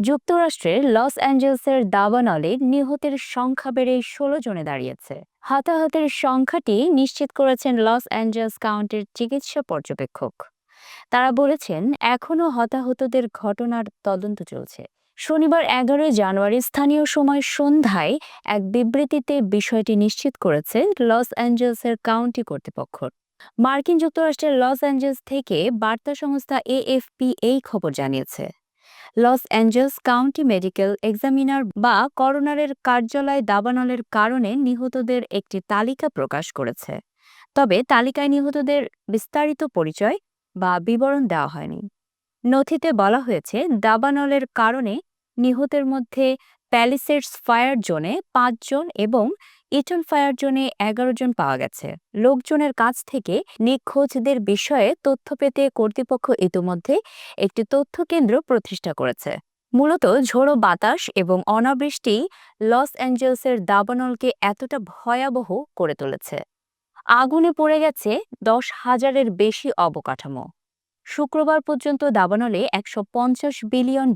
যুক্তরাষ্ট্রের লস অ্যাঞ্জেলসের দাবানলে নিহতের সংখ্যা বেড়ে ১৬ জনে দাঁড়িয়েছে। হতাহতের সংখ্যাটি নিশ্চিত করেছেন লস অ্যাঞ্জেলস কাউন্টির চিকিৎসা পর্যবেক্ষক। তারা বলেছেন এখনও হতাহতদের ঘটনার তদন্ত চলছে। শনিবার ১১ জানুয়ারি স্থানীয় সময় সন্ধ্যায় এক বিবৃতিতে বিষয়টি নিশ্চিত করেছে লস অ্যাঞ্জেলসের কাউন্টি কর্তৃপক্ষ। মার্কিন যুক্তরাষ্ট্রের লস অ্যাঞ্জেলস থেকে বার্তা সংস্থা এএফপি এই খবর জানিয়েছে। Los Angeles county medical examiner বা করোনারের কার্যালয় দাবানলের কারণে নিহতদের একটি তালিকা প্রকাশ করেছে। তবে তালিকায় নিহতদের বিস্তারিত পরিচয় বা বিবরণ দেওয়া হয়নি। নথিতে বলা হয়েছে দাবানলের কারণে নিহতের মধ্যে প্যালিসেডস ফায়ার জোনে ৫ জন এবং ইটন ফায়ার জোনে ১১ জন পাওয়া গেছে। লোকজনের কাছ থেকে নিখোঁজদের বিষয়ে তথ্য পেতে কর্তৃপক্ষ ইতিমধ্যে একটি তথ্য কেন্দ্র প্রতিষ্ঠা করেছে। মূলত ঝোড়ো বাতাস এবং অনাবৃষ্টি লস অ্যাঞ্জেলসের দাবানলকে এতটা ভয়াবহ করে তুলেছে। আগুনে পড়ে গেছে ১০,০০০-এর বেশি অবকাঠামো। শুক্রবার পর্যন্ত দাবানলে $১৫০ বিলিয়ন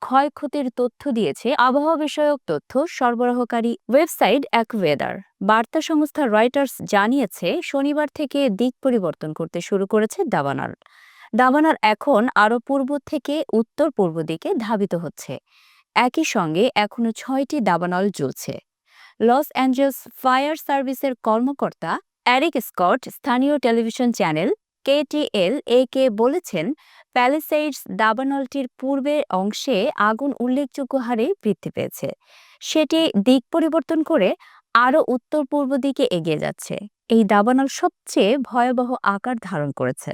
ক্ষয়ক্ষতির তথ্য দিয়েছে আবহাওয়া বিষয়ক তথ্য সরবরাহকারী ওয়েবসাইট অ্যাকুয়েদার। বার্তা সংস্থা রয়টার্স জানিয়েছে শনিবার থেকে দিক পরিবর্তন করতে শুরু করেছে দাবানল। দাবানল এখন আরও পূর্ব থেকে উত্তর পূর্ব দিকে ধাবিত হচ্ছে। একই সঙ্গে এখনও ৬টি দাবানল জ্বলছে। লস অ্যাঞ্জেলস ফায়ার সার্ভিসের কর্মকর্তা এরিক স্কট স্থানীয় টেলিভিশন চ্যানেল KTLA-কে বলেছেন প্যালিসেইডস দাবানলটির পূর্বের অংশে আগুন উল্লেখযোগ্য হারে বৃদ্ধি পেয়েছে। সেটি দিক পরিবর্তন করে আরও উত্তর পূর্ব দিকে এগিয়ে যাচ্ছে। এই দাবানল সবচেয়ে ভয়াবহ আকার ধারণ করেছে।